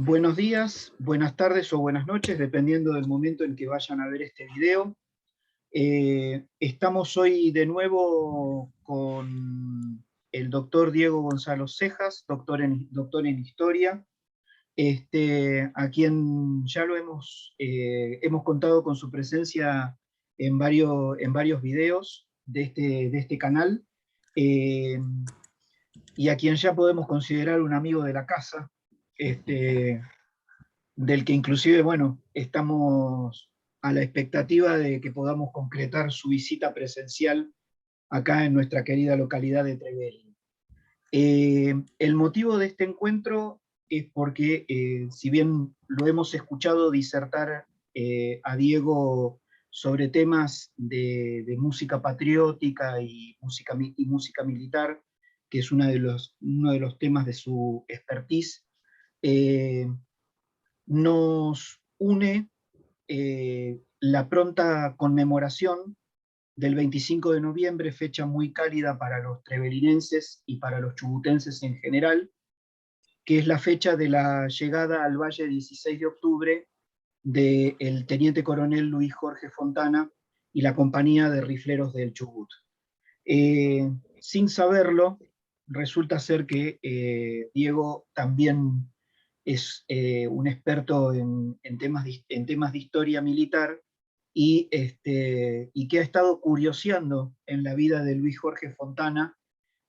Buenos días, buenas tardes o buenas noches, dependiendo del momento en que vayan a ver este video. Estamos hoy de nuevo con el doctor Diego Gonzalo Cejas, doctor en Historia, a quien ya hemos contado con su presencia en varios videos de este canal, eh, y a quien ya podemos considerar un amigo de la casa, del que inclusive, bueno, estamos a la expectativa de que podamos concretar su visita presencial acá en nuestra querida localidad de Trevelin. El motivo de este encuentro es porque, si bien lo hemos escuchado disertar a Diego sobre temas de música patriótica y música militar, que es uno de los temas de su expertise, eh, nos une la pronta conmemoración del 25 de noviembre, fecha muy cálida para los trevelinenses y para los chubutenses en general, que es la fecha de la llegada al Valle 16 de octubre del teniente coronel Luis Jorge Fontana y la compañía de rifleros del Chubut. Sin saberlo, resulta ser que Diego también es un experto en temas de historia militar y que ha estado curioseando en la vida de Luis Jorge Fontana,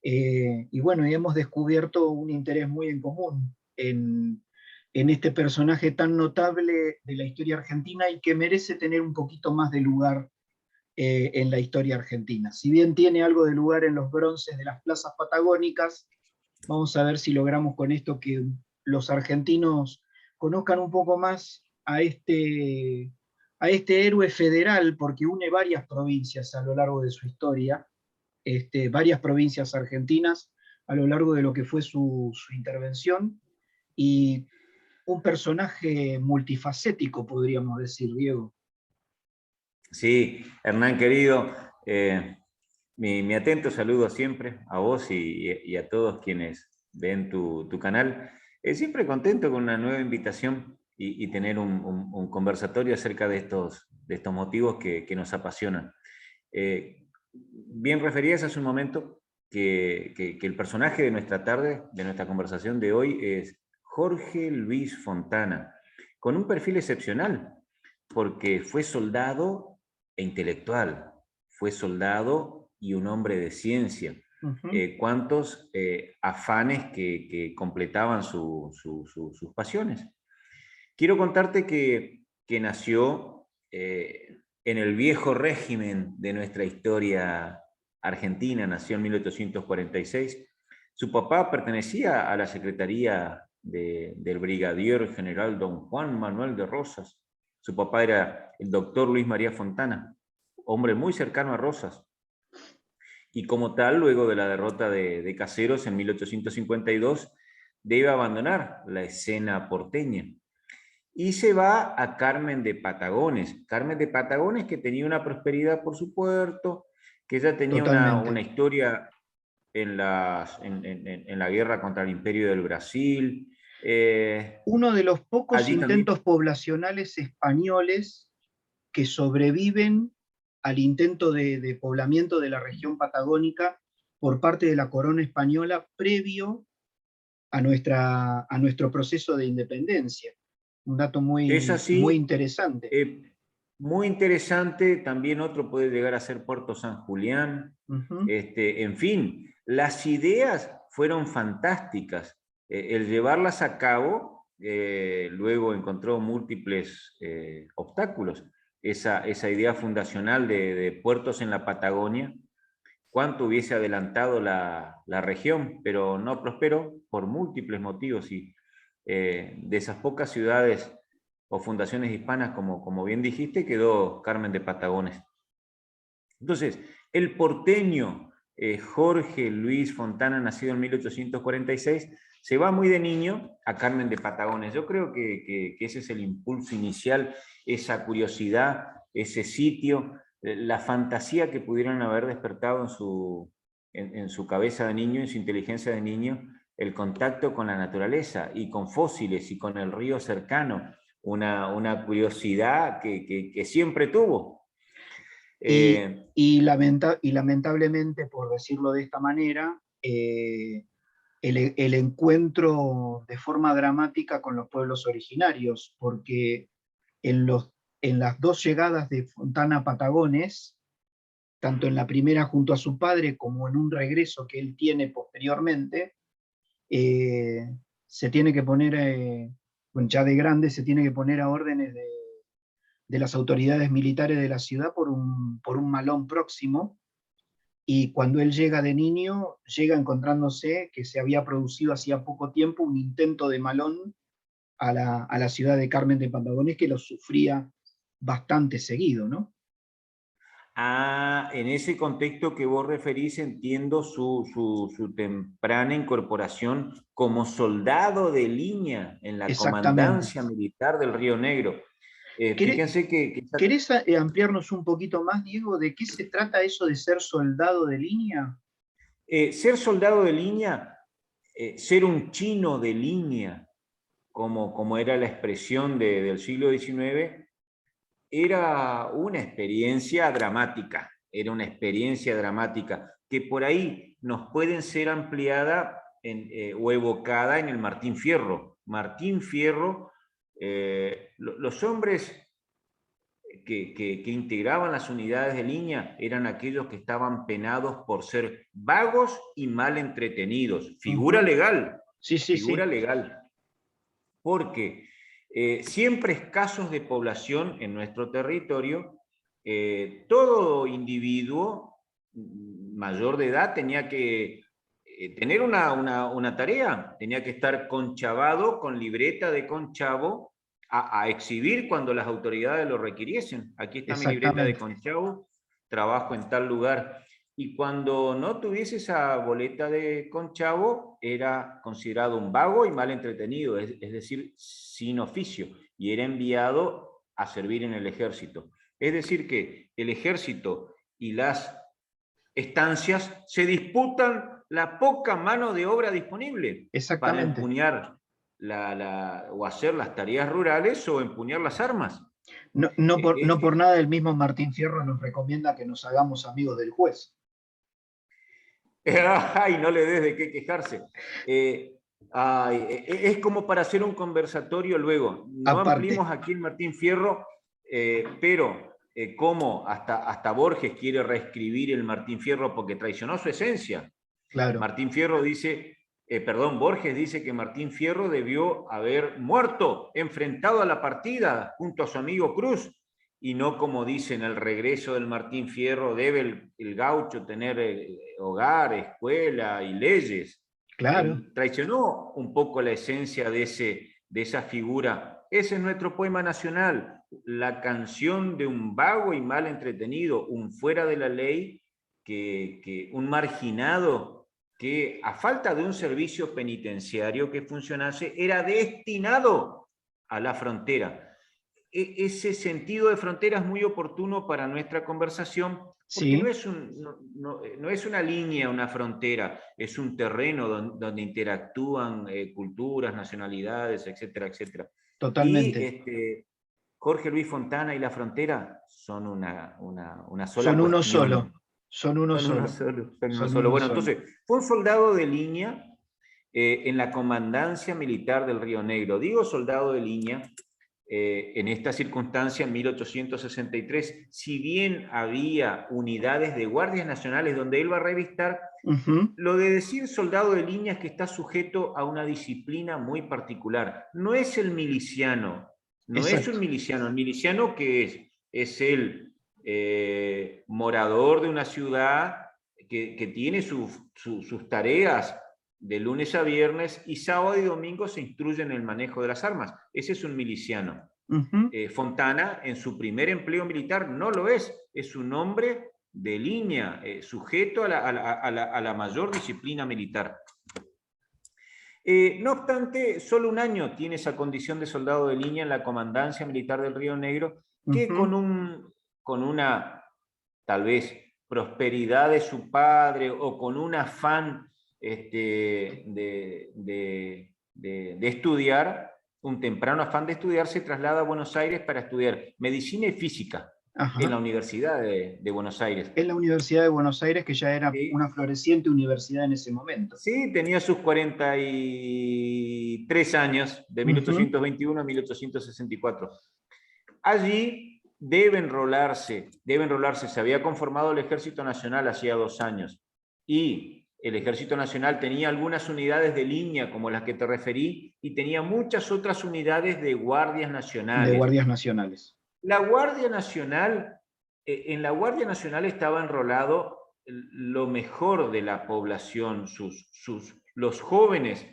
y bueno, y hemos descubierto un interés muy en común en este personaje tan notable de la historia argentina y que merece tener un poquito más de lugar en la historia argentina. Si bien tiene algo de lugar en los bronces de las plazas patagónicas, vamos a ver si logramos con esto que los argentinos conozcan un poco más a este héroe federal, porque une varias provincias a lo largo de su historia, varias provincias argentinas a lo largo de lo que fue su intervención, y un personaje multifacético, podríamos decir, Diego. Sí, Hernán querido, mi atento saludo siempre a vos y a todos quienes ven tu canal. Siempre contento con una nueva invitación y tener un conversatorio acerca de estos motivos que nos apasionan. Bien referías hace un momento que el personaje de nuestra tarde, de nuestra conversación de hoy, es Jorge Luis Fontana, con un perfil excepcional, porque fue soldado e intelectual, fue soldado y un hombre de ciencia. Cuántos afanes que completaban sus pasiones. Quiero contarte que nació en el viejo régimen de nuestra historia argentina, nació en 1846. Su papá pertenecía a la secretaría del brigadier general don Juan Manuel de Rosas. Su papá era el doctor Luis María Fontana, hombre muy cercano a Rosas. Y como tal, luego de la derrota de Caseros en 1852, debe abandonar la escena porteña y se va a Carmen de Patagones. Carmen de Patagones, que tenía una prosperidad por su puerto, que ya tenía una historia en la guerra contra el Imperio del Brasil. Uno de los pocos intentos también poblacionales españoles que sobreviven al intento de poblamiento de la región patagónica por parte de la corona española previo a nuestro proceso de independencia. Un dato es muy, muy así. interesante. Muy interesante, también otro puede llegar a ser Puerto San Julián. En fin, las ideas fueron fantásticas. El llevarlas a cabo luego encontró múltiples obstáculos. Esa idea fundacional de puertos en la Patagonia, cuánto hubiese adelantado la región, pero no prosperó por múltiples motivos, y de esas pocas ciudades o fundaciones hispanas, como bien dijiste, quedó Carmen de Patagones. Entonces, el porteño Jorge Luis Fontana, nacido en 1846, se va muy de niño a Carmen de Patagones. Yo creo que ese es el impulso inicial, esa curiosidad, ese sitio, la fantasía que pudieron haber despertado en su cabeza de niño, en su inteligencia de niño, el contacto con la naturaleza y con fósiles y con el río cercano, una curiosidad que siempre tuvo. Y lamentablemente, por decirlo de esta manera, el encuentro de forma dramática con los pueblos originarios, porque en las dos llegadas de Fontana a Patagones, tanto en la primera junto a su padre como en un regreso que él tiene posteriormente, se tiene que poner, bueno, ya de grande, se tiene que poner a órdenes de las autoridades militares de la ciudad por un malón próximo, y cuando él llega de niño, llega encontrándose que se había producido hacía poco tiempo un intento de malón a la ciudad de Carmen de Patagones, que lo sufría bastante seguido, ¿no? Ah, en ese contexto que vos referís, entiendo su temprana incorporación como soldado de línea en la Exactamente. comandancia militar del Río Negro. ¿Querés, Fíjense que querés ampliarnos un poquito más, Diego, de qué se trata eso de ser soldado de línea? ser soldado de línea, ser un chino de línea, como era la expresión del siglo XIX, era una experiencia dramática, que por ahí nos pueden ser ampliada o evocada en el Martín Fierro. Martín Fierro, los hombres que integraban las unidades de línea eran aquellos que estaban penados por ser vagos y mal entretenidos. Figura legal, Sí, sí, figura sí. legal. Porque siempre escasos de población en nuestro territorio, todo individuo mayor de edad tenía que tener una tarea, tenía que estar conchavado con libreta de conchavo a exhibir cuando las autoridades lo requiriesen. Aquí está mi libreta de Exactamente. conchavo, trabajo en tal lugar. Y cuando no tuviese esa boleta de conchavo, era considerado un vago y mal entretenido, es decir, sin oficio, y era enviado a servir en el ejército. Es decir, que el ejército y las estancias se disputan la poca mano de obra disponible para Exactamente. empuñar o hacer las tareas rurales o empuñar las armas. No, Es, no por nada el mismo Martín Fierro nos recomienda que nos hagamos amigos del juez. Ay, no le des de qué quejarse. Es como para hacer un conversatorio luego. No Aparte, ampliemos aquí en Martín Fierro, pero cómo hasta Borges quiere reescribir el Martín Fierro porque traicionó su esencia. claro, Martín Fierro dice, Borges dice que Martín Fierro debió haber muerto, enfrentado a la partida junto a su amigo Cruz, y no como dice en el regreso del Martín Fierro, debe el gaucho tener hogar, escuela y leyes. claro. Traicionó un poco la esencia de esa figura. Ese es nuestro poema nacional, la canción de un vago y mal entretenido, un fuera de la ley, un marginado que a falta de un servicio penitenciario que funcionase, era destinado a la frontera. Ese sentido de frontera es muy oportuno para nuestra conversación, porque Sí, no es una línea, una frontera, es un terreno donde interactúan culturas, nacionalidades, etcétera, etcétera. Y totalmente. Jorge Luis Fontana y la frontera son una sola Son uno cuestión. solo. Son uno Son uno solo. solo, son uno Son solo. uno Bueno, solo. entonces, fue un soldado de línea en la comandancia militar del Río Negro. Digo soldado de línea en esta circunstancia en 1863, si bien había unidades de guardias nacionales donde él va a revistar, Ujú. lo de decir soldado de línea es que está sujeto a una disciplina muy particular. No es el miliciano, no es un Exacto. miliciano. El miliciano que es el morador de una ciudad que tiene sus tareas de lunes a viernes y sábado y domingo se instruye en el manejo de las armas. Ese es un miliciano. Ujú. Fontana, en su primer empleo militar, no lo es un hombre de línea, sujeto a la mayor disciplina militar. No obstante, solo un año tiene esa condición de soldado de línea en la comandancia militar del Río Negro, que Ujú. con una, tal vez, prosperidad de su padre o con un afán de estudiar, un temprano afán de estudiar, se traslada a Buenos Aires para estudiar medicina y física en la Ajá. Universidad de Buenos Aires. En la Universidad de Buenos Aires, que ya era Sí, una floreciente universidad en ese momento. sí, tenía sus 43 años, de Ujú. 1821 a 1864. Allí debe enrolarse, se había conformado el Ejército Nacional hacía 2 años y el Ejército Nacional tenía algunas unidades de línea como las que te referí y tenía muchas otras unidades de guardias De nacionales. guardias nacionales. La Guardia Nacional, en la Guardia Nacional estaba enrolado lo mejor de la población, los jóvenes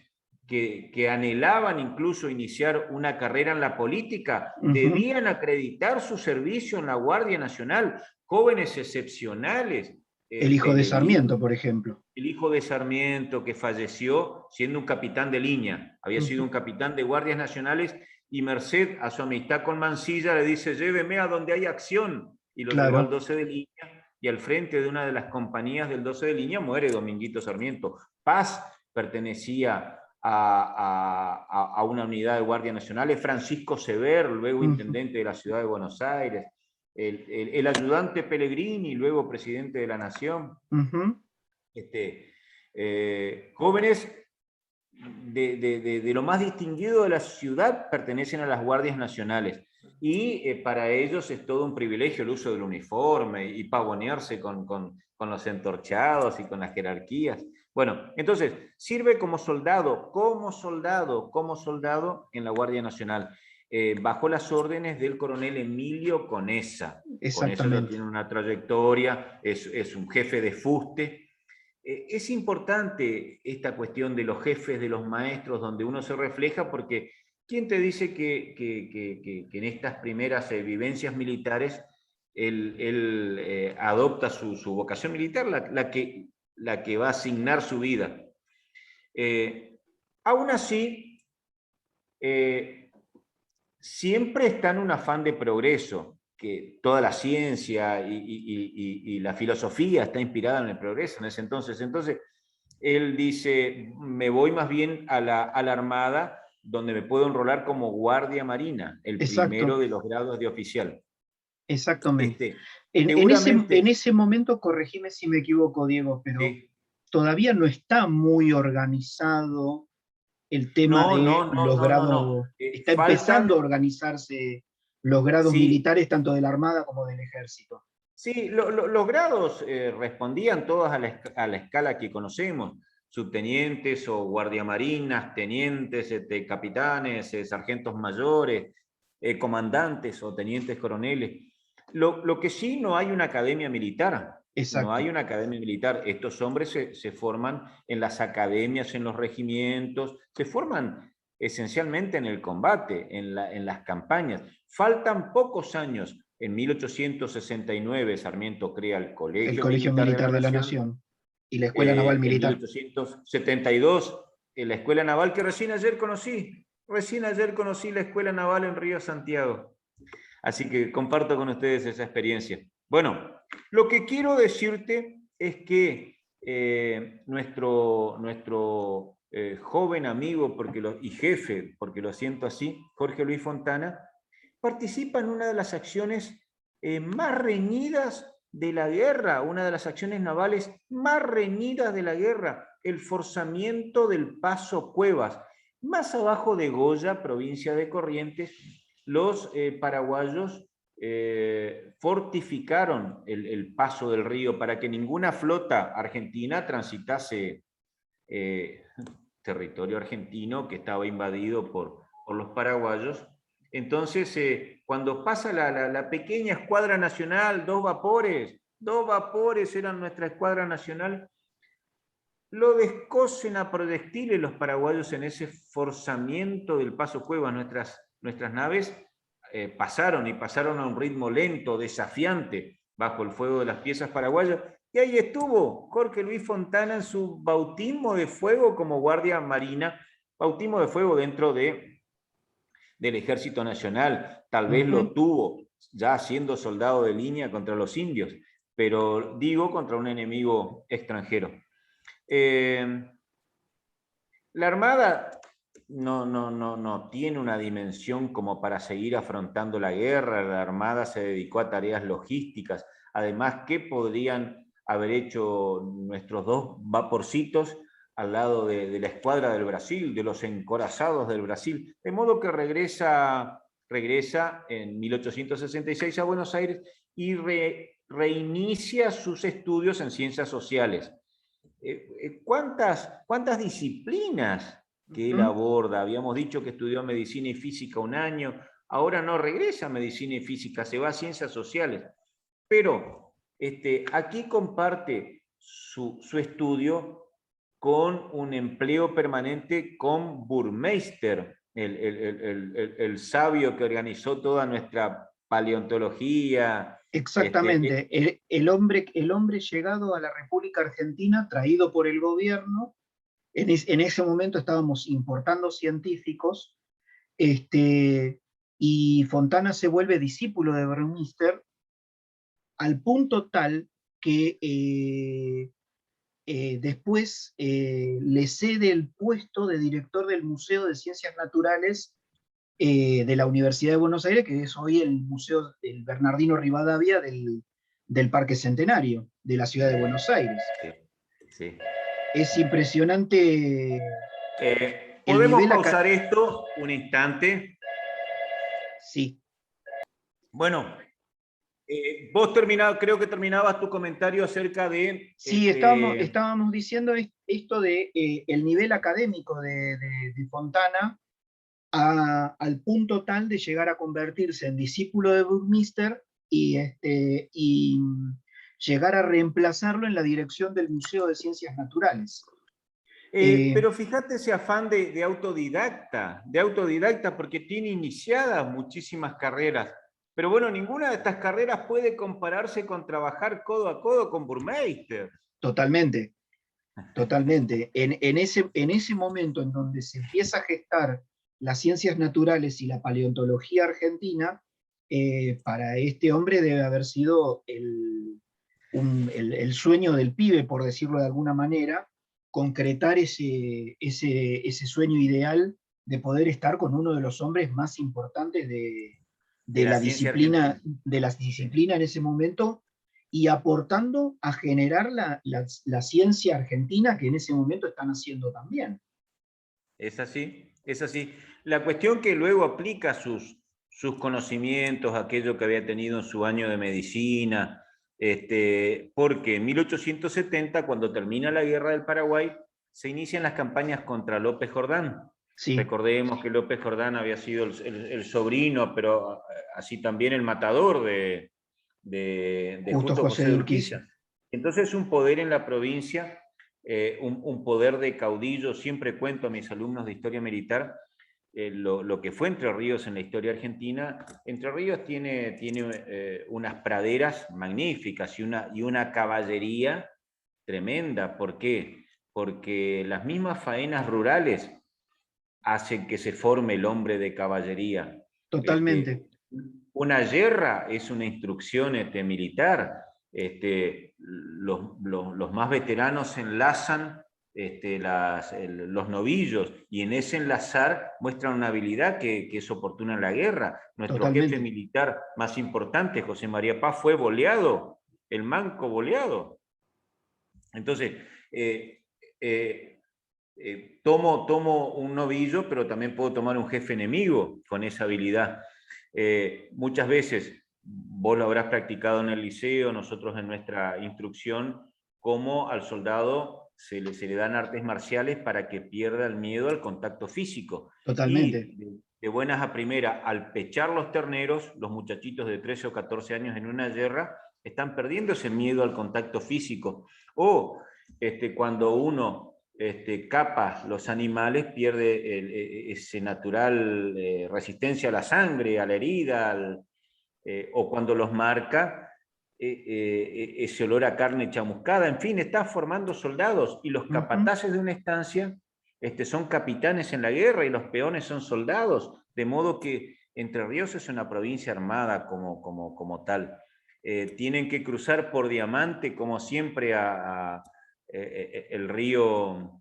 que anhelaban incluso iniciar una carrera en la política, Ujú. debían acreditar su servicio en la Guardia Nacional, jóvenes excepcionales. El hijo de El hijo, Sarmiento, por ejemplo. el hijo de Sarmiento, que falleció siendo un capitán de línea, había sido Ujú. un capitán de guardias nacionales, y merced a su amistad con Mansilla le dice, lléveme a donde hay acción, y lo llevó al Claro, 12 de línea, y al frente de una de las compañías del 12 de línea muere Dominguito Sarmiento. Paz pertenecía a una unidad de Guardia Nacional, es Francisco Sever, luego ujú, intendente de la ciudad de Buenos Aires, el ayudante Pellegrini, luego presidente de la Nación. ujú. Jóvenes de lo más distinguido de la ciudad pertenecen a las guardias nacionales. Y para ellos es todo un privilegio el uso del uniforme y pavonearse con los entorchados y con las jerarquías. Bueno, entonces sirve como soldado en la Guardia Nacional, bajo las órdenes del coronel Emilio Conesa. Conesa ya Exactamente. tiene una trayectoria, es un jefe de fuste. Es importante esta cuestión de los jefes, de los maestros, donde uno se refleja, porque ¿quién te dice que en estas primeras vivencias militares él adopta su vocación militar, la que va a asignar su vida? Eh, Aún así, eh, siempre está en un afán de progreso, que toda la ciencia y la filosofía está inspirada en el progreso en ese entonces. Entonces, él dice, me voy más bien a la Armada, donde me puedo enrolar como guardia marina, el primero Exacto, de los grados de oficial. exactamente. Este, En seguramente, ese momento, corregime si me equivoco, Diego, pero sí. todavía no está muy organizado el tema No, de no, no, los no, no, no. grados. Está empezando a Faltan, organizarse los grados sí, militares, tanto de la Armada como del Ejército. sí, los grados respondían todos a la escala que conocemos, subtenientes o guardiamarinas, tenientes, capitanes, sargentos mayores, comandantes o tenientes coroneles. Lo que sí, no hay una academia militar, no hay Exacto, una academia militar. Estos hombres se forman en las academias, en los regimientos, se forman esencialmente en el combate, en las campañas. Faltan pocos años. En 1869 Sarmiento crea el el Colegio Colegio Militar de la Militar de la Nación. Nación y la Escuela Naval En Militar. 1872 en la Escuela Naval, que recién ayer conocí la Escuela Naval en Río Santiago. Así que comparto con ustedes esa experiencia. Bueno, lo que quiero decirte es que nuestro joven amigo y jefe, porque lo siento así, Jorge Luis Fontana, participa en una de las acciones más reñidas de la guerra, una de las acciones navales más reñidas de la guerra, el forzamiento del Paso Cuevas. Más abajo de Goya, provincia de Corrientes, los paraguayos fortificaron el paso del río para que ninguna flota argentina transitase territorio argentino que estaba invadido por los paraguayos. Entonces, cuando pasa la pequeña escuadra nacional, dos vapores eran nuestra escuadra nacional, lo descosen a proyectiles los paraguayos en ese forzamiento del Paso Cuevas. Nuestras naves pasaron a un ritmo lento, desafiante, bajo el fuego de las piezas paraguayas. Y ahí estuvo Jorge Luis Fontana en su bautismo de fuego como guardia marina, bautismo de fuego dentro del Ejército Nacional. Tal vez lo Ujú. tuvo ya siendo soldado de línea contra los indios, pero digo contra un enemigo extranjero. La Armada no tiene una dimensión como para seguir afrontando la guerra. La Armada se dedicó a tareas logísticas. Además, ¿qué podrían haber hecho nuestros dos vaporcitos al lado de la escuadra del Brasil, de los encorazados del Brasil? De modo que regresa en 1866 a Buenos Aires y reinicia sus estudios en ciencias sociales. ¿Cuántas disciplinas que él aborda? Habíamos dicho que estudió medicina y física un año, ahora no regresa a medicina y física, se va a ciencias sociales. Pero aquí comparte su estudio con un empleo permanente con Burmeister, el sabio que organizó toda nuestra paleontología. Exactamente, el hombre llegado a la República Argentina, traído por el gobierno. En ese momento estábamos importando científicos, y Fontana se vuelve discípulo de Burmeister al punto tal que después le cede el puesto de director del Museo de Ciencias Naturales de la Universidad de Buenos Aires, que es hoy el Museo del Bernardino Rivadavia del Parque Centenario de la ciudad de Buenos Aires. Sí, sí. Es impresionante el ¿Podemos nivel acá. pausar esto un instante? Sí. Bueno, vos creo que terminabas tu comentario acerca de... Sí, estábamos diciendo esto de el nivel académico de Fontana al punto tal de llegar a convertirse en discípulo de Buckminster y llegar a reemplazarlo en la dirección del Museo de Ciencias Naturales. Pero fíjate ese afán de autodidacta, porque tiene iniciadas muchísimas carreras. Pero bueno, ninguna de estas carreras puede compararse con trabajar codo a codo con Burmeister. Totalmente, totalmente. En ese momento en donde se empieza a gestar las ciencias naturales y la paleontología argentina, para este hombre debe haber sido el sueño del pibe, por decirlo de alguna manera, concretar ese sueño ideal de poder estar con uno de los hombres más importantes De la ciencia argentina. de la disciplina en ese momento, y aportando a generar la ciencia argentina que en ese momento están haciendo también. Es así, es así. La cuestión que luego aplica sus conocimientos, aquello que había tenido en su año de medicina, porque en 1870, cuando termina la Guerra del Paraguay, se inician las campañas contra López Jordán. Sí. Recordemos que López Jordán había sido el sobrino, pero así también el matador de Justo José de Urquiza. Entonces un poder en la provincia, un poder de caudillo. Siempre cuento a mis alumnos de historia militar lo que fue Entre Ríos en la historia argentina. Entre Ríos tiene unas praderas magníficas y una caballería tremenda. ¿Por qué? Porque las mismas faenas rurales hacen que se forme el hombre de caballería. Totalmente. Una yerra es una instrucción militar. Los más veteranos enlazan los novillos, y en ese enlazar muestran una habilidad que es oportuna en la guerra. Nuestro jefe militar más importante, José María Paz, fue boleado, el manco boleado. Entonces, tomo un novillo, pero también puedo tomar un jefe enemigo con esa habilidad. Muchas veces, vos lo habrás practicado en el liceo, nosotros en nuestra instrucción, cómo al soldado se le dan artes marciales para que pierda el miedo al contacto físico. Totalmente. Y de buenas a primeras, al pechar los terneros, los muchachitos de 13 o 14 años en una yerra están perdiendo ese miedo al contacto físico. O cuando uno capa los animales, pierde ese natural resistencia a la sangre, a la herida, o cuando los marca, ese olor a carne chamuscada. En fin, está formando soldados, y los capataces de una estancia son capitanes en la guerra, y los peones son soldados, de modo que Entre Ríos es una provincia armada como tal. Tienen que cruzar por Diamante, como siempre, el río,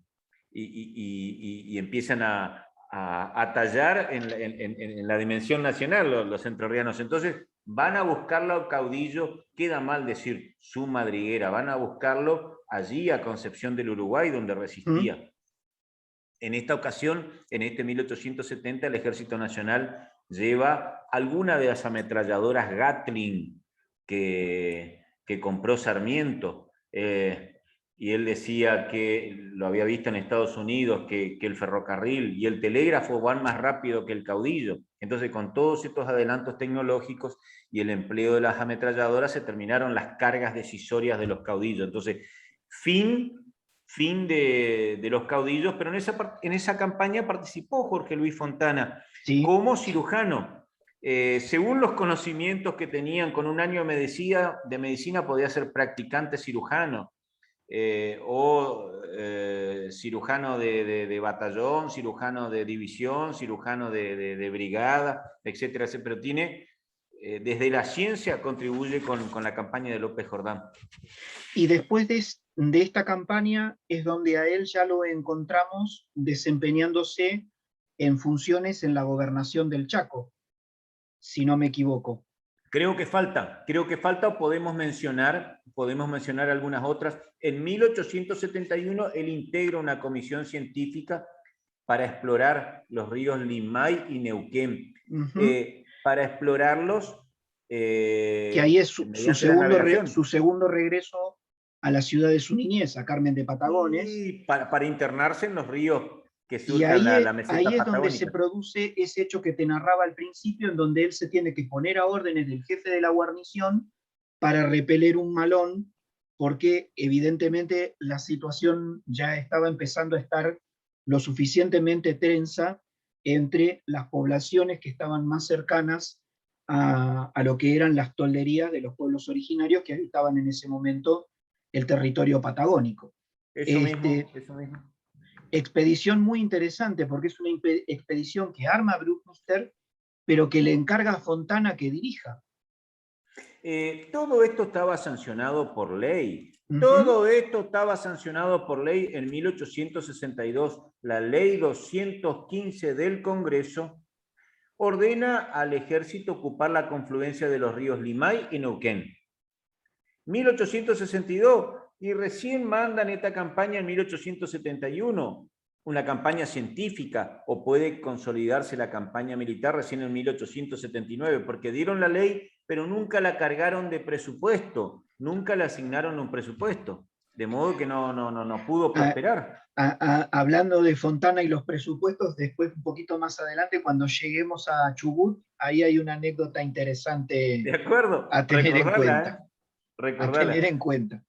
y empiezan a a tallar en la dimensión nacional los entrerrianos. Entonces van a buscarlo al caudillo, queda mal decir su madriguera, van a buscarlo allí a Concepción del Uruguay, donde resistía. En esta ocasión, en este 1870, el Ejército Nacional lleva alguna de las ametralladoras Gatling que compró Sarmiento. Y él decía que lo había visto en Estados Unidos, que el ferrocarril y el telégrafo van más rápido que el caudillo. Entonces, con todos estos adelantos tecnológicos y el empleo de las ametralladoras, se terminaron las cargas decisorias de los caudillos. Entonces, fin de los caudillos, pero en esa campaña participó Jorge Luis Fontana, sí, como cirujano. Según los conocimientos que tenían, con un año de medicina podía ser practicante cirujano, cirujano de batallón, cirujano de división, cirujano de brigada, etcétera, pero tiene, desde la ciencia contribuye con la campaña de López Jordán. Y después de esta campaña es donde a él ya lo encontramos desempeñándose en funciones en la gobernación del Chaco, si no me equivoco. Creo que falta, o podemos mencionar algunas otras. En 1871 él integra una comisión científica para explorar los ríos Limay y Neuquén. Para explorarlos... que ahí es su segundo regreso a la ciudad de su niñez, a Carmen de Patagones. Y para internarse en los ríos que surcan la meseta patagónica. Ahí es donde se produce ese hecho que te narraba al principio, en donde él se tiene que poner a órdenes del jefe de la guarnición para repeler un malón, porque evidentemente la situación ya estaba empezando a estar lo suficientemente tensa entre las poblaciones que estaban más cercanas a lo que eran las tolderías de los pueblos originarios que habitaban en ese momento el territorio patagónico. Eso mismo. Expedición muy interesante, porque es una expedición que arma Brewster, pero que le encarga a Fontana que dirija. Todo esto estaba sancionado por ley. Todo esto estaba sancionado por ley en 1862. La ley 215 del Congreso ordena al ejército ocupar la confluencia de los ríos Limay y Neuquén. 1862, y recién mandan esta campaña en 1871, una campaña científica, o puede consolidarse la campaña militar recién en 1879, porque dieron la ley, pero nunca la cargaron de presupuesto, nunca le asignaron un presupuesto, de modo que no pudo prosperar. Hablando de Fontana y los presupuestos, después un poquito más adelante, cuando lleguemos a Chubut, ahí hay una anécdota interesante de acuerdo, a tener en cuenta. A tener en cuenta.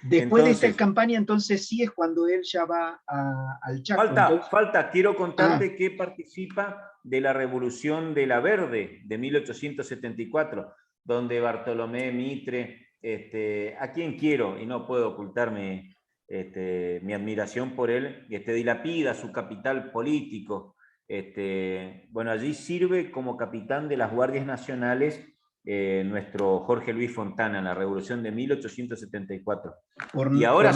Después de esta campaña, entonces sí es cuando él ya va al Chaco. Falta. Quiero contarte que participa de la Revolución de la Verde de 1874, donde Bartolomé Mitre, a quien quiero y no puedo ocultarme mi admiración por él, dilapida su capital político. Bueno, allí sirve como capitán de las Guardias Nacionales nuestro Jorge Luis Fontana en la Revolución de 1874. Y ahora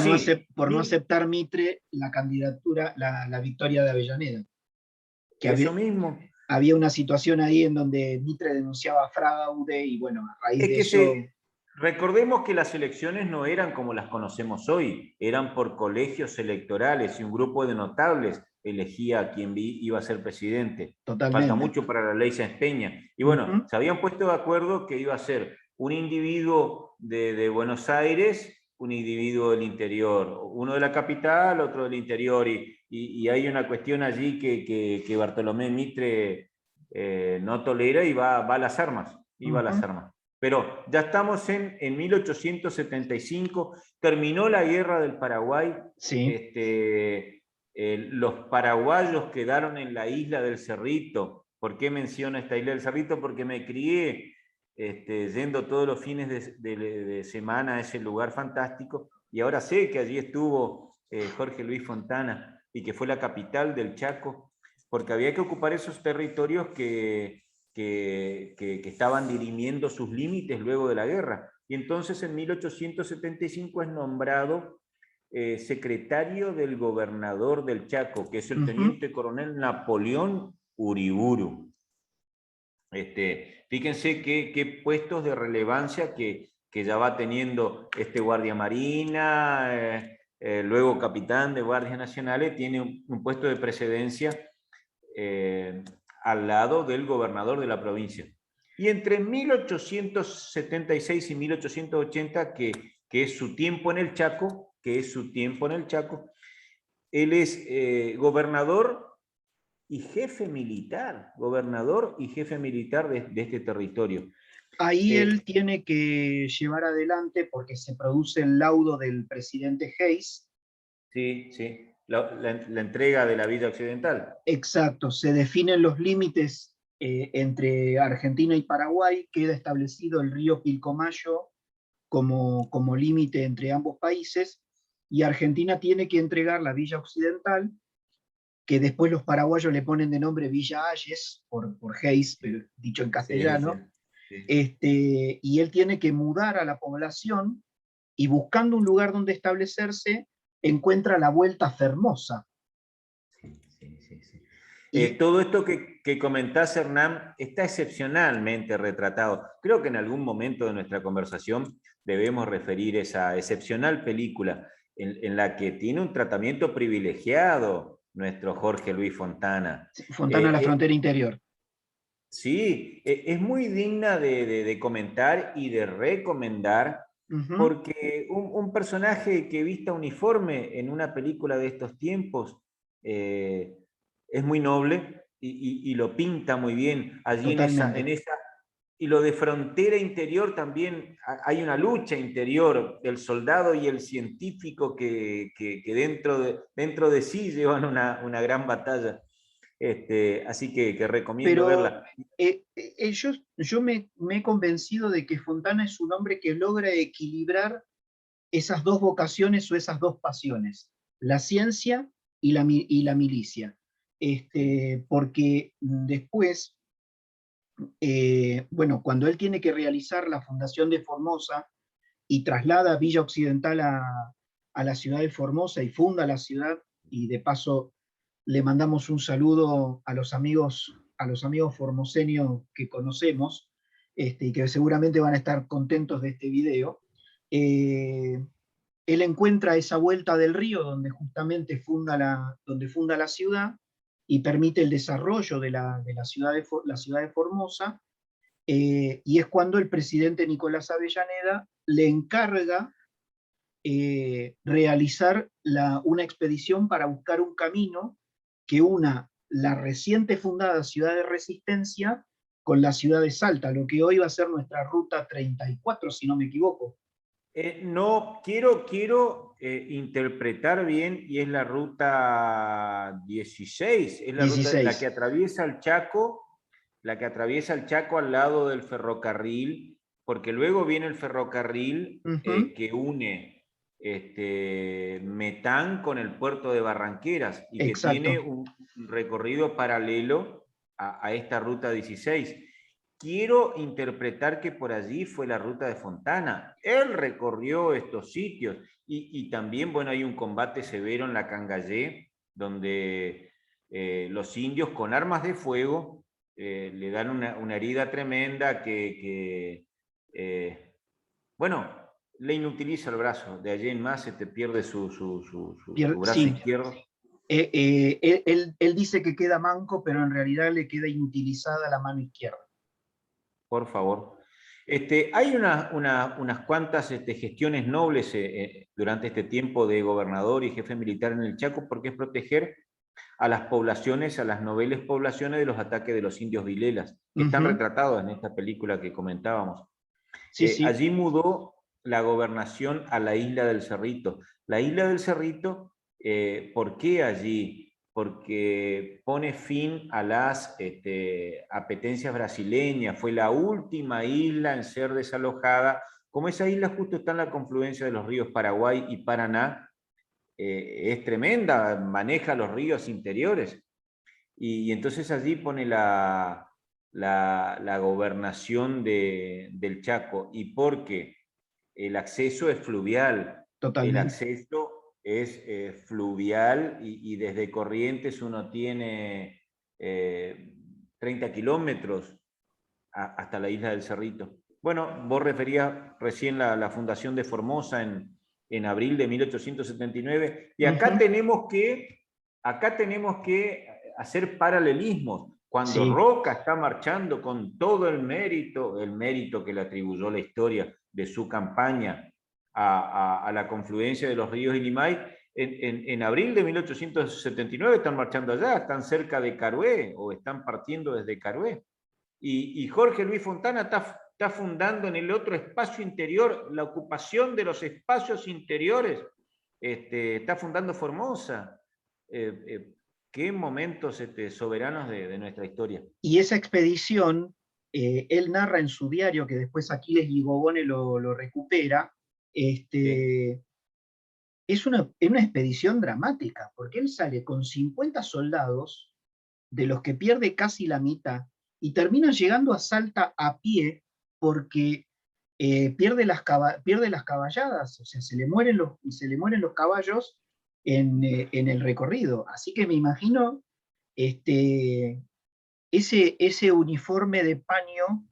no aceptar Mitre la candidatura, la victoria de Avellaneda. Que eso mismo. Había una situación ahí en donde Mitre denunciaba fraude y bueno, a raíz de eso... Recordemos que las elecciones no eran como las conocemos hoy, eran por colegios electorales y un grupo de notables elegía a quien iba a ser presidente. Totalmente. Falta mucho para la ley Sáenz Peña. Y bueno, se habían puesto de acuerdo que iba a ser un individuo de Buenos Aires, un individuo del interior, uno de la capital, otro del interior, y hay una cuestión allí que Bartolomé Mitre no tolera y va a las armas, a las armas. Pero ya estamos en 1875, terminó la guerra del Paraguay, sí. Los paraguayos quedaron en la isla del Cerrito. ¿Por qué menciono esta isla del Cerrito? Porque me crié yendo todos los fines de semana a ese lugar fantástico, y ahora sé que allí estuvo Jorge Luis Fontana, y que fue la capital del Chaco, porque había que ocupar esos territorios que estaban dirimiendo sus límites luego de la guerra. Y entonces en 1875 es nombrado secretario del gobernador del Chaco, que es el Ujú. teniente coronel Napoleón Uriburu. Fíjense qué puestos de relevancia que ya va teniendo este guardia marina, luego capitán de guardias nacionales, tiene un puesto de precedencia al lado del gobernador de la provincia. Y entre 1876 y 1880, que es su tiempo en el Chaco, él es gobernador y jefe militar de este territorio. Ahí él tiene que llevar adelante, porque se produce el laudo del presidente Hayes. Sí, sí, la entrega de la Villa Occidental. Exacto, se definen los límites entre Argentina y Paraguay, queda establecido el río Pilcomayo como límite entre ambos países, y Argentina tiene que entregar la Villa Occidental, que después los paraguayos le ponen de nombre Villa Hayes, por Hayes, pero dicho en Sí, sí, castellano, sí. y él tiene que mudar a la población, y buscando un lugar donde establecerse, encuentra la Vuelta a Formosa. Sí, sí, sí, sí. Y Todo esto que comentás, Hernán, está excepcionalmente retratado. Creo que en algún momento de nuestra conversación debemos referir esa excepcional película en la que tiene un tratamiento privilegiado nuestro Jorge Luis Fontana. Fontana a la Eh, frontera interior. Sí, es muy digna de comentar y de recomendar, Ujú. porque un personaje que vista uniforme en una película de estos tiempos es muy noble y lo pinta muy bien allí Totalmente. y lo de frontera interior también hay una lucha interior del soldado y el científico que dentro de sí llevan una gran batalla. Así que recomiendo Pero verla. yo me he convencido de que Fontana es un hombre que logra equilibrar esas dos vocaciones o esas dos pasiones, la ciencia y la milicia. Porque después, bueno, cuando él tiene que realizar la fundación de Formosa y traslada Villa Occidental a la ciudad de Formosa y funda la ciudad, y de paso le mandamos un saludo a los amigos formoseños que conocemos, y que seguramente van a estar contentos de este video. Eh, Él encuentra esa vuelta del río donde justamente donde funda la ciudad y permite el desarrollo de la ciudad de Formosa, y es cuando el presidente Nicolás Avellaneda le encarga realizar una expedición para buscar un camino que una la reciente fundada ciudad de Resistencia con la ciudad de Salta, lo que hoy va a ser nuestra ruta 34, si no me equivoco. No, quiero interpretar bien y es la ruta 16, es la ruta, 16. la que atraviesa el Chaco al lado del ferrocarril, porque luego viene el ferrocarril Ujú. que une Metán con el puerto de Barranqueras y que tiene Exacto, un recorrido paralelo a esta ruta 16. Quiero interpretar que por allí fue la ruta de Fontana. Él recorrió estos sitios y también, bueno, hay un combate severo en la Cangallé, donde los indios con armas de fuego le dan una herida tremenda bueno, le inutiliza el brazo. De allí en más se te pierde su brazo sí. izquierdo. Él dice que queda manco, pero en realidad le queda inutilizada la mano izquierda. Por favor. Hay unas cuantas gestiones nobles durante este tiempo de gobernador y jefe militar en el Chaco, porque es proteger a las poblaciones, a las nobles poblaciones de los ataques de los indios vilelas, que están Ujú. retratados en esta película que comentábamos. Sí, sí, Allí mudó la gobernación a la isla del Cerrito. La isla del Cerrito, ¿por qué allí? Porque pone fin a las apetencias brasileñas. Fue la última isla en ser desalojada. Como esa isla justo está en la confluencia de los ríos Paraguay y Paraná, es tremenda, maneja los ríos interiores. Y entonces allí pone la gobernación del Chaco. Y porque el acceso es fluvial, el totalmente. acceso es fluvial y desde Corrientes uno tiene 30 kilómetros hasta la isla del Cerrito. Bueno, vos referías recién la fundación de Formosa en abril de 1879, y acá tenemos que hacer paralelismos. Cuando Sí, Roca está marchando con todo el mérito que le atribuyó la historia de su campaña a la confluencia de los ríos Illimay, en abril de 1879 están marchando allá, están cerca de Carué, o están partiendo desde Carué. Y Jorge Luis Fontana está fundando en el otro espacio interior, la ocupación de los espacios interiores, está fundando Formosa. Qué momentos soberanos de nuestra historia. y esa expedición, él narra en su diario, que después Aquiles Ligobone lo recupera, Sí. es una expedición dramática, porque él sale con 50 soldados, de los que pierde casi la mitad, y termina llegando a Salta a pie porque pierde las caballadas, o sea, se le mueren los caballos en el recorrido. Así que me imagino ese uniforme de paño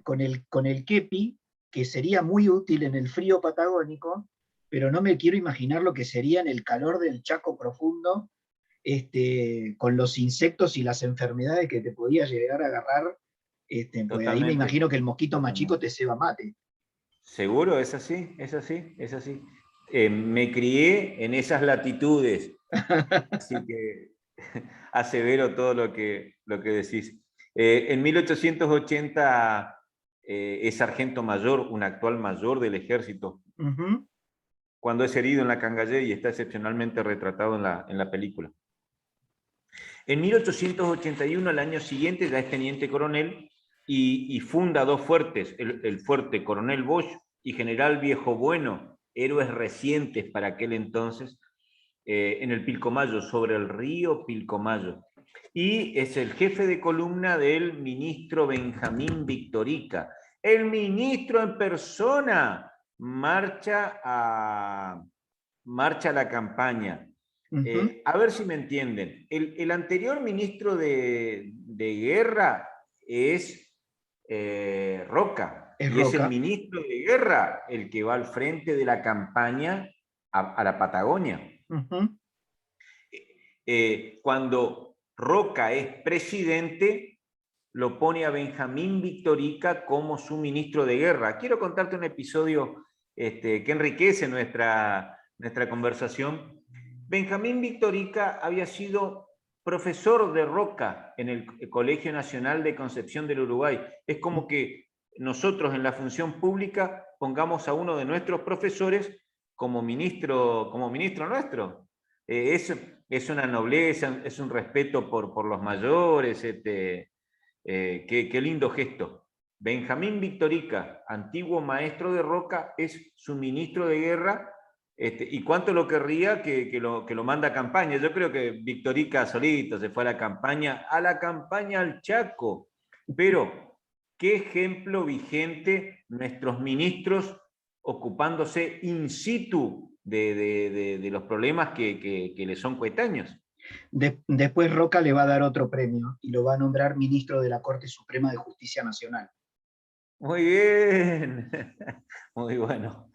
con el kepi, que sería muy útil en el frío patagónico, pero no me quiero imaginar lo que sería en el calor del Chaco profundo, con los insectos y las enfermedades que te podía llegar a agarrar, pues ahí me Totalmente, imagino que el mosquito más chico totalmente. te ceba mate. Seguro, es así, es así, es así. Me crié en esas latitudes, así que asevero todo lo que decís. En 1880 es sargento mayor, un actual mayor del ejército, Ujú. cuando es herido en la Cangallet, y está excepcionalmente retratado en la película. En 1881, al año siguiente, ya es teniente coronel y funda dos fuertes, el fuerte Coronel Bosch y General Viejo Bueno, héroes recientes para aquel entonces, en el Pilcomayo, sobre el río Pilcomayo. Y es el jefe de columna del ministro Benjamín Victorica. El ministro en persona marcha a la campaña. Ujú. A ver si me entienden. El anterior ministro de Guerra es Roca, Es y es el Roca. ministro de Guerra el que va al frente de la campaña a la Patagonia. Ujú. Cuando Roca es presidente, lo pone a Benjamín Victorica como su ministro de Guerra. Quiero contarte un episodio que enriquece nuestra conversación. Benjamín Victorica había sido profesor de Roca en el Colegio Nacional de Concepción del Uruguay. Es como que nosotros en la función pública pongamos a uno de nuestros profesores como ministro nuestro. Es una nobleza, es un respeto por los mayores. Qué lindo gesto. Benjamín Victorica, antiguo maestro de Roca, es su ministro de Guerra. Y cuánto lo querría que lo manda a campaña. Yo creo que Victorica solito se fue a la campaña al Chaco. Pero qué ejemplo vigente nuestros ministros ocupándose in situ de los problemas que le son coetáneos. Después Roca le va a dar otro premio y lo va a nombrar ministro de la Corte Suprema de Justicia Nacional. Muy bien, muy bueno.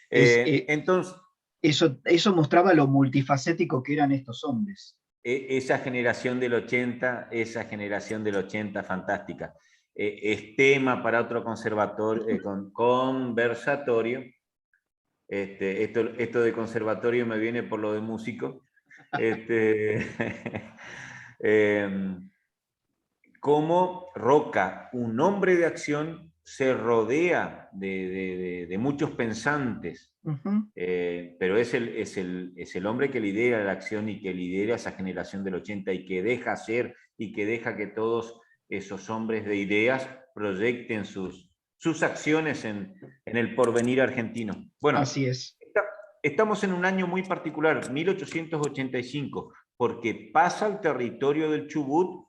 Es, Entonces, eso mostraba lo multifacético que eran estos hombres. esa generación del 80 fantástica. Es tema para otro conversatorio. Esto de conservatorio me viene por lo de músico. Este, eh, Cómo Roca, un hombre de acción, se rodea de muchos pensantes, Ujú. pero es el hombre que lidera la acción y que lidera esa generación del 80 y que deja hacer y que deja que todos esos hombres de ideas proyecten sus acciones en el porvenir argentino. Bueno, Así es. estamos en un año muy particular, 1885, porque pasa al territorio del Chubut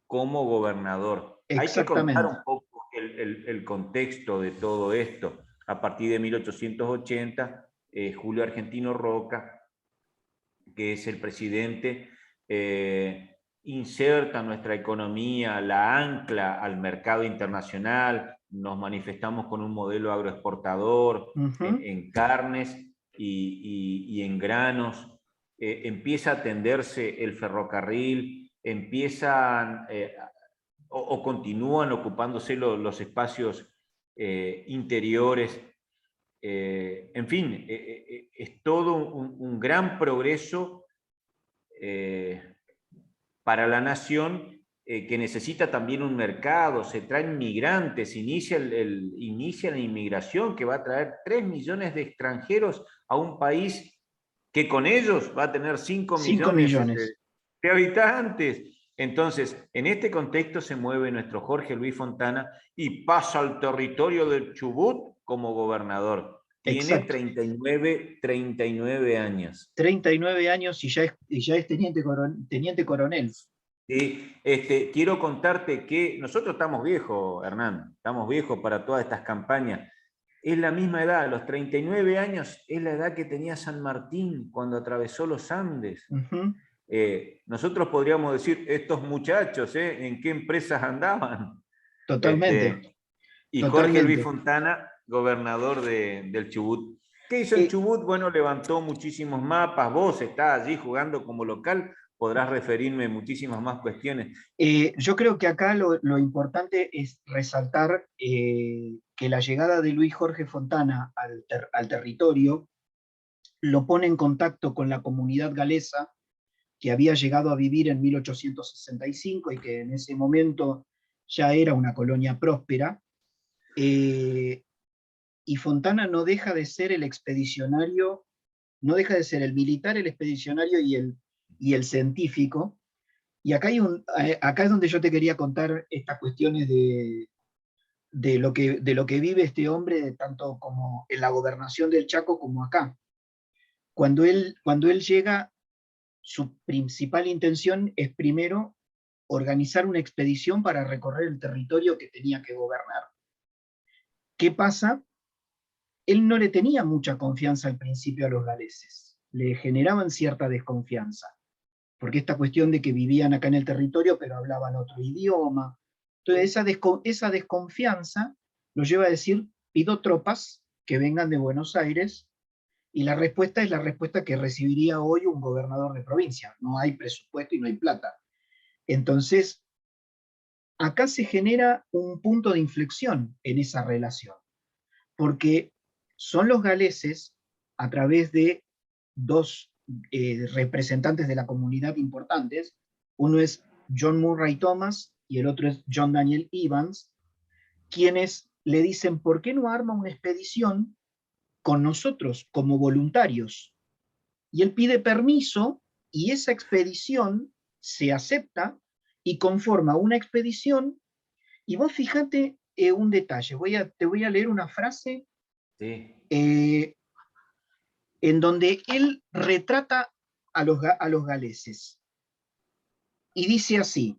como gobernador. Hay que contar Exactamente. un poco el contexto de todo esto. A partir de 1880, Julio Argentino Roca, que es el presidente, inserta nuestra economía, la ancla al mercado internacional, nos manifestamos con un modelo agroexportador en carnes y en granos, empieza a tenderse el ferrocarril, empiezan o continúan ocupándose los espacios interiores. En fin, es todo un gran progreso para la nación, que necesita también un mercado, se traen migrantes, inicia la inmigración que va a traer 3 millones de extranjeros a un país que con ellos va a tener 5 5 millones millones. de habitantes. Entonces, en este contexto se mueve nuestro Jorge Luis Fontana y pasa al territorio del Chubut como gobernador. Tiene Exacto. 39 años. 39 años y ya es teniente coronel. Sí, quiero contarte que nosotros estamos viejos, Hernán, estamos viejos para todas estas campañas. Es la misma edad, los 39 años es la edad que tenía San Martín cuando atravesó los Andes. Nosotros podríamos decir, estos muchachos, ¿en qué empresas andaban? Totalmente. Y Totalmente. Jorge Luis Fontana, gobernador del Chubut. ¿Qué hizo el Chubut? Bueno, levantó muchísimos mapas, vos estás allí jugando como local, podrás referirme muchísimas más cuestiones. Yo creo que acá lo importante es resaltar que la llegada de Luis Jorge Fontana al territorio lo pone en contacto con la comunidad galesa que había llegado a vivir en 1865 y que en ese momento ya era una colonia próspera. Y Fontana no deja de ser el expedicionario, no deja de ser el militar, el expedicionario y el científico. Y acá es donde yo te quería contar estas cuestiones de lo que vive este hombre, tanto como en la gobernación del Chaco como acá. Cuando él llega, su principal intención es primero organizar una expedición para recorrer el territorio que tenía que gobernar. ¿Qué pasa? Él no le tenía mucha confianza al principio a los galeses, le generaban cierta desconfianza, porque esta cuestión de que vivían acá en el territorio pero hablaban otro idioma, entonces esa desconfianza lo lleva a decir, pido tropas que vengan de Buenos Aires, y la respuesta es la respuesta que recibiría hoy un gobernador de provincia, no hay presupuesto y no hay plata. Entonces, acá se genera un punto de inflexión en esa relación, porque son los galeses, a través de dos representantes de la comunidad importantes, uno es John Murray Thomas y el otro es John Daniel Evans, quienes le dicen, ¿por qué no arma una expedición con nosotros como voluntarios? Y él pide permiso y esa expedición se acepta y conforma una expedición. Y vos fíjate un detalle, te voy a leer una frase Sí. En donde él retrata a los galeses. Y dice así,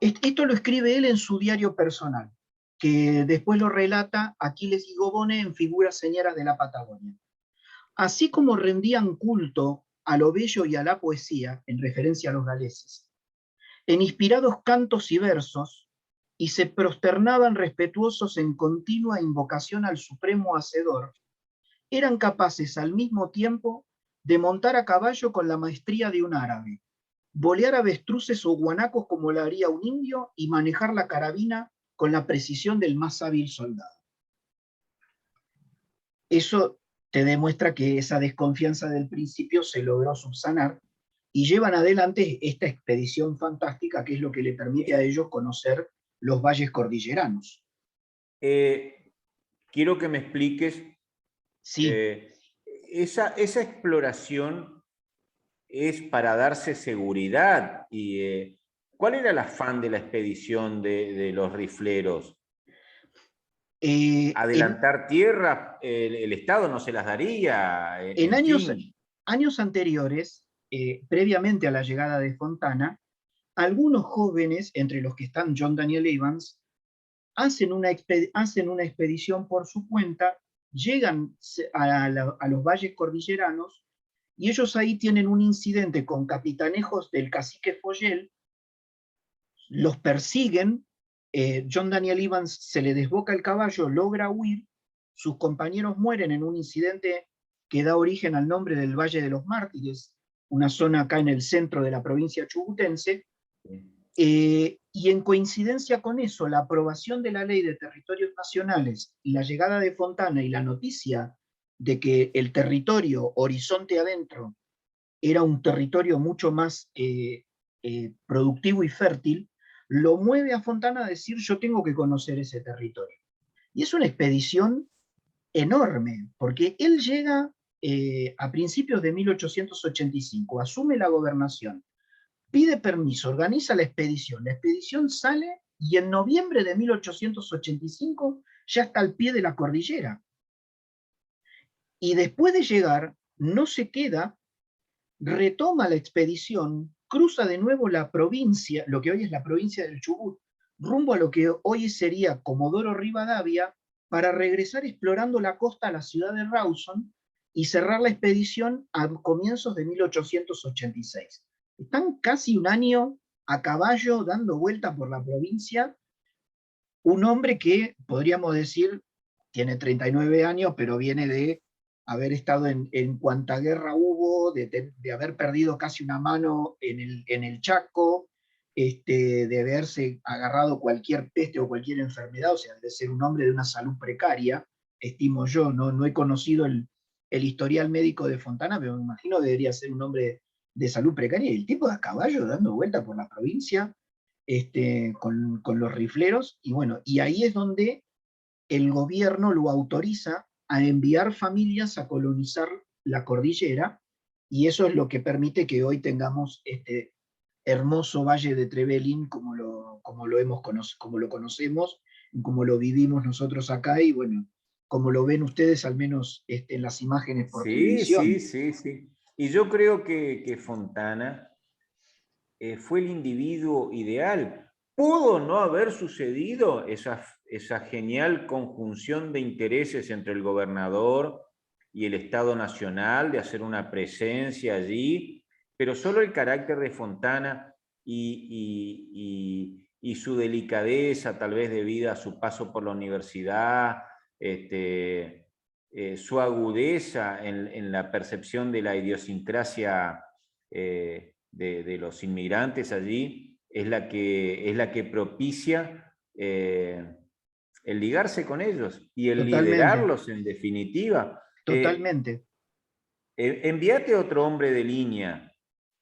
esto lo escribe él en su diario personal, que después lo relata Aquiles y Gobone en Figuras Señeras de la Patagonia. Así como rendían culto a lo bello y a la poesía, en referencia a los galeses, en inspirados cantos y versos, y se prosternaban respetuosos en continua invocación al supremo Hacedor, eran capaces al mismo tiempo de montar a caballo con la maestría de un árabe, volear avestruces o guanacos como lo haría un indio y manejar la carabina con la precisión del más hábil soldado. Eso te demuestra que esa desconfianza del principio se logró subsanar y llevan adelante esta expedición fantástica que es lo que le permite a ellos conocer los valles cordilleranos. Quiero que me expliques, Sí. esa exploración es para darse seguridad. ¿Cuál era el afán de la expedición de los rifleros? ¿Adelantar tierra? ¿El Estado no se las daría? En En fin. años anteriores, previamente a la llegada de Fontana, algunos jóvenes, entre los que están John Daniel Evans, hacen una expedición por su cuenta llegan a los valles cordilleranos y ellos ahí tienen un incidente con capitanejos del cacique Foyel, los persiguen, John Daniel Evans se le desboca el caballo, logra huir, sus compañeros mueren en un incidente que da origen al nombre del Valle de los Mártires, una zona acá en el centro de la provincia chubutense, y en coincidencia con eso, la aprobación de la Ley de Territorios Nacionales, la llegada de Fontana y la noticia de que el territorio horizonte adentro era un territorio mucho más productivo y fértil, lo mueve a Fontana a decir: yo tengo que conocer ese territorio. Y es una expedición enorme, porque él llega a principios de 1885, asume la gobernación, pide permiso, organiza la expedición sale y en noviembre de 1885 ya está al pie de la cordillera. Y después de llegar, no se queda, retoma la expedición, cruza de nuevo la provincia, lo que hoy es la provincia del Chubut, rumbo a lo que hoy sería Comodoro Rivadavia, para regresar explorando la costa a la ciudad de Rawson y cerrar la expedición a comienzos de 1886. Están casi un año a caballo dando vuelta por la provincia, un hombre que podríamos decir tiene 39 años, pero viene de haber estado en cuanta guerra hubo, de haber perdido casi una mano en el Chaco, de haberse agarrado cualquier peste o cualquier enfermedad, o sea, de ser un hombre de una salud precaria, estimo yo. No he conocido el historial médico de Fontana, pero me imagino que debería ser un hombre de salud precaria, y el tipo de a caballo dando vuelta por la provincia, con los rifleros, y bueno, y ahí es donde el gobierno lo autoriza a enviar familias a colonizar la cordillera, y eso es lo que permite que hoy tengamos este hermoso Valle de Trevelin como lo conocemos, como lo vivimos nosotros acá, y bueno, como lo ven ustedes, al menos en las imágenes por Sí, sí, televisión. sí, sí. Y yo creo que Fontana fue el individuo ideal. ¿Pudo no haber sucedido esa genial conjunción de intereses entre el gobernador y el Estado Nacional, de hacer una presencia allí? Pero solo el carácter de Fontana y su delicadeza, tal vez debido a su paso por la universidad, su agudeza en la percepción de la idiosincrasia de los inmigrantes allí, es la que propicia el ligarse con ellos y el Totalmente, liderarlos en definitiva. totalmente. Envíate otro hombre de línea,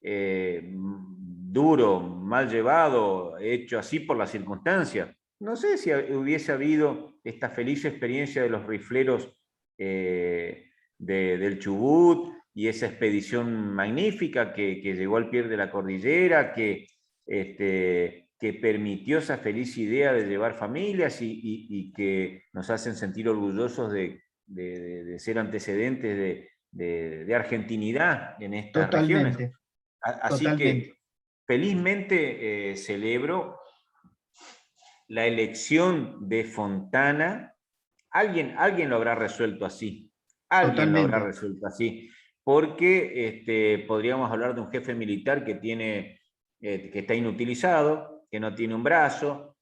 duro, mal llevado, hecho así por las circunstancias. No sé si hubiese habido esta feliz experiencia de los rifleros del Chubut y esa expedición magnífica que llegó al pie de la cordillera, que permitió esa feliz idea de llevar familias y que nos hacen sentir orgullosos de ser antecedentes de argentinidad en estas regiones. Totalmente, Así totalmente. que felizmente celebro la elección de Fontana. Alguien lo habrá resuelto así. Alguien lo habrá Totalmente. resuelto así. Porque podríamos hablar de un jefe militar que está inutilizado, que no tiene un brazo.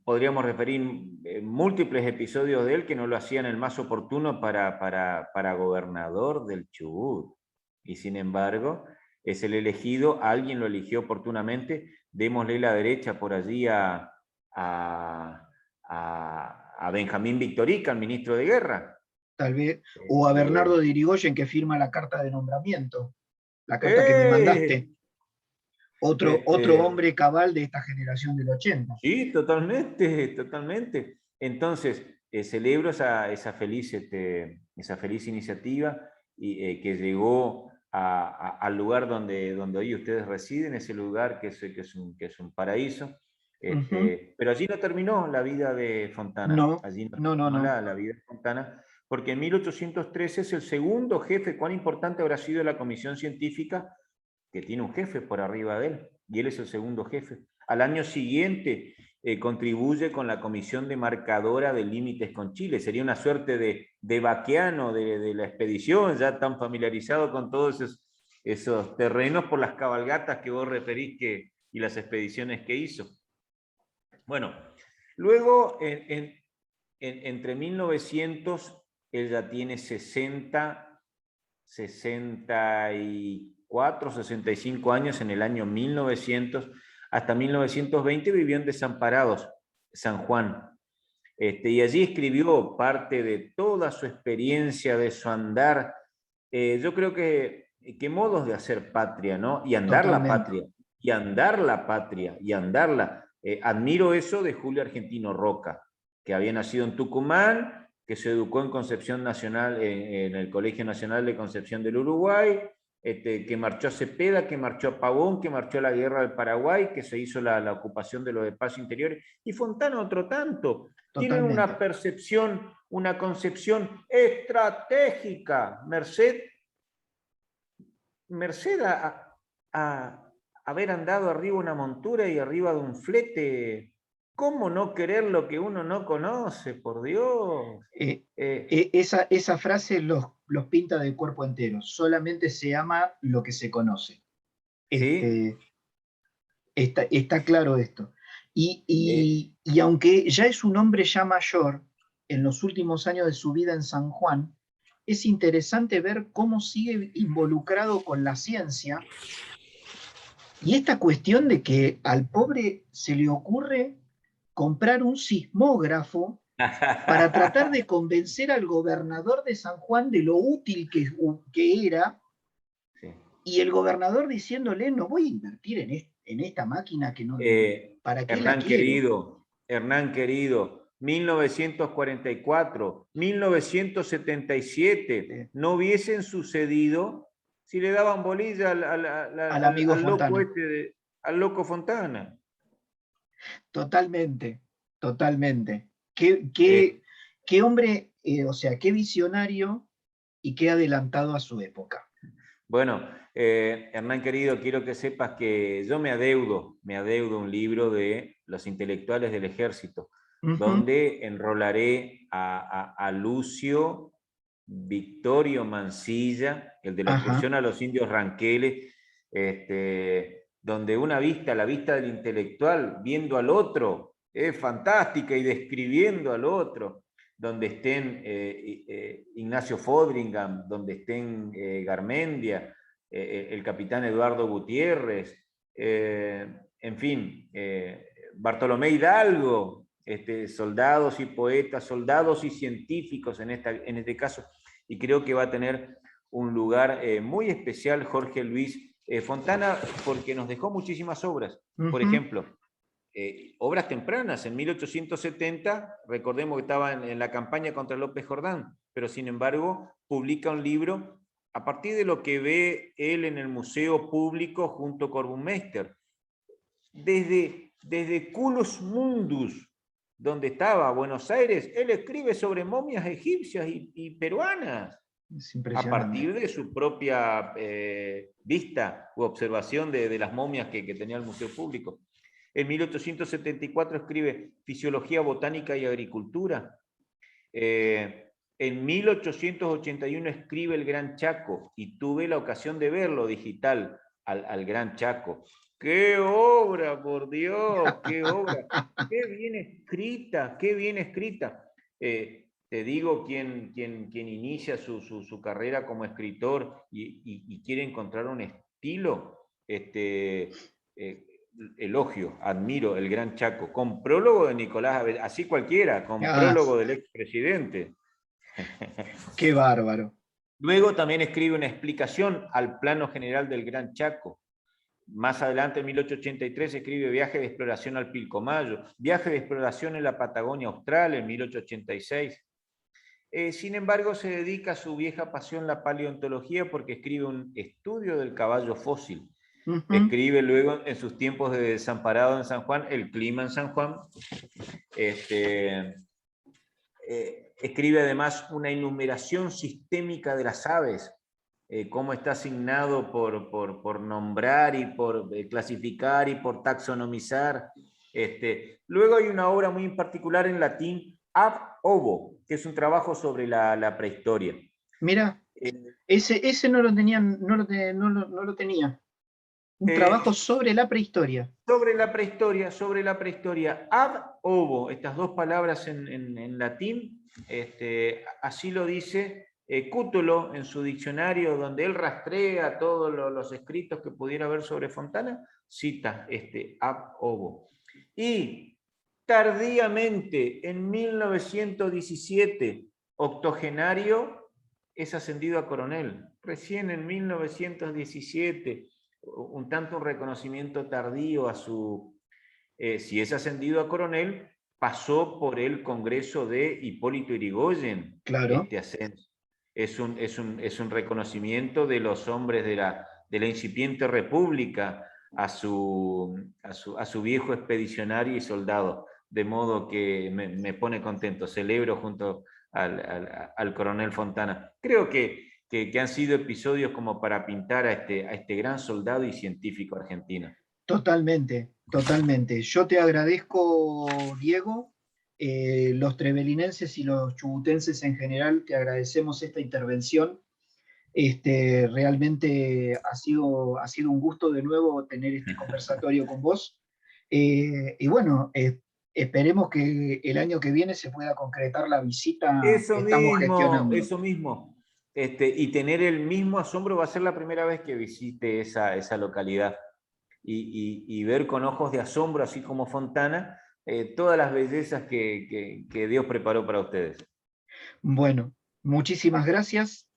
Podríamos referir múltiples episodios de él que no lo hacían el más oportuno para gobernador del Chubut. Y sin embargo, es el elegido, alguien lo eligió oportunamente. Démosle la derecha por allí a Benjamín Victorica, el ministro de Guerra. Tal vez, o a Bernardo de Irigoyen, que firma la carta de nombramiento, la carta que me ¡Eh! mandaste. Otro hombre cabal de esta generación del 80. Sí, totalmente, totalmente. Entonces, celebro esa feliz iniciativa que llegó al lugar donde hoy ustedes residen, ese lugar que es un paraíso. Pero allí no terminó la vida de Fontana, No, allí no no, no, terminó no. la vida de Fontana, porque en 1813 es el segundo jefe. ¿Cuán importante habrá sido la comisión científica que tiene un jefe por arriba de él? Y él es el segundo jefe. Al año siguiente contribuye con la Comisión Demarcadora de Límites con Chile. Sería una suerte de Baqueano de la expedición, ya tan familiarizado con todos esos terrenos por las cabalgatas que vos referís y las expediciones que hizo. Bueno, luego, entre 1900, él ya tiene 64, 65 años, en el año 1900, hasta 1920 vivió en Desamparados, San Juan. Y allí escribió parte de toda su experiencia, de su andar. Yo creo que modos de hacer patria, ¿no? Y andar la patria, y andar la patria, y andarla. Admiro eso de Julio Argentino Roca, que había nacido en Tucumán, que se educó en Concepción Nacional, en el Colegio Nacional de Concepción del Uruguay, que marchó a Cepeda, que marchó a Pavón, que marchó a la Guerra del Paraguay, que se hizo la ocupación de los espacios interiores, y Fontana otro tanto. Tienen una percepción, una concepción estratégica, merced a haber andado arriba de una montura y arriba de un flete. ¿Cómo no querer lo que uno no conoce, por Dios? Esa frase los pinta de cuerpo entero. Solamente se ama lo que se conoce. ¿Sí? Está claro esto. Y aunque ya es un hombre ya mayor, en los últimos años de su vida en San Juan, es interesante ver cómo sigue involucrado con la ciencia. Y esta cuestión de que al pobre se le ocurre comprar un sismógrafo para tratar de convencer al gobernador de San Juan de lo útil que era, sí. Y el gobernador diciéndole, no voy a invertir en esta máquina que no... ¿Para qué la quiero? Hernán querido, 1944, 1977, no hubiesen sucedido si le daban bolilla al loco al loco Fontana. Totalmente, totalmente. Qué hombre, o sea, qué visionario y qué adelantado a su época. Bueno, Hernán querido, quiero que sepas que yo me adeudo un libro de los intelectuales del ejército, donde enrolaré a Lucio Victorio Mansilla, el de la excursión a los indios Ranqueles, donde la vista del intelectual viendo al otro es fantástica y describiendo al otro, donde estén Ignacio Fodringham, donde estén Garmendia, el capitán Eduardo Gutiérrez, en fin, Bartolomé Hidalgo, soldados y poetas, soldados y científicos en este caso, y creo que va a tener un lugar muy especial Jorge Luis Fontana, porque nos dejó muchísimas obras. Por ejemplo, obras tempranas, en 1870, recordemos que estaba en la campaña contra López Jordán, pero sin embargo publica un libro a partir de lo que ve él en el Museo Público junto con Burmeister. Desde Culus Mundus, donde estaba Buenos Aires, él escribe sobre momias egipcias y peruanas, a partir de su propia vista u observación de las momias que tenía el Museo Público. En 1874 escribe Fisiología Botánica y Agricultura. En 1881 escribe El Gran Chaco y tuve la ocasión de verlo digital al Gran Chaco. ¡Qué obra, por Dios! ¡Qué obra! ¡Qué bien escrita! ¡Qué bien escrita! Te digo, quien inicia su carrera como escritor y quiere encontrar un estilo, elogio, admiro El Gran Chaco, con prólogo de Nicolás Abel, así cualquiera, con prólogo del expresidente. ¡Qué bárbaro! Luego también escribe una explicación al plano general del Gran Chaco. Más adelante, en 1883, escribe Viaje de exploración al Pilcomayo, Viaje de exploración en la Patagonia Austral, en 1886. Sin embargo, se dedica a su vieja pasión, la paleontología, porque escribe un estudio del caballo fósil. Escribe luego, en sus tiempos de desamparado en San Juan, El clima en San Juan. Escribe además una enumeración sistémica de las aves, cómo está asignado por nombrar y por clasificar y por taxonomizar. Luego hay una obra muy particular en latín, Ab Ovo, que es un trabajo sobre la prehistoria. Mira, Eh, ese no lo tenía, no lo tenía. Un trabajo sobre la prehistoria. sobre la prehistoria. Ab ovo, estas dos palabras en latín, así lo dice Cútulo en su diccionario, donde él rastrea todos los escritos que pudiera haber sobre Fontana, cita ab ovo. Y tardíamente, en 1917, octogenario, es ascendido a coronel. Recién en 1917, un tanto un reconocimiento tardío a su, si es ascendido a coronel, pasó por el Congreso de Hipólito Yrigoyen, Claro. este ascenso. Es un reconocimiento de los hombres de la incipiente república a su viejo expedicionario y soldado, de modo que me pone contento, celebro junto al coronel Fontana. Creo que han sido episodios como para pintar a este gran soldado y científico argentino. Totalmente, totalmente. Yo te agradezco, Diego. Los trevelinenses y los chubutenses en general te agradecemos esta intervención. Realmente ha sido un gusto de nuevo tener este conversatorio con vos. Y bueno, esperemos que el año que viene se pueda concretar la visita Eso que estamos mismo, gestionando. eso mismo. Y tener el mismo asombro va a ser la primera vez que visite esa localidad. Y ver con ojos de asombro, así como Fontana, todas las bellezas que Dios preparó para ustedes. Bueno, muchísimas gracias.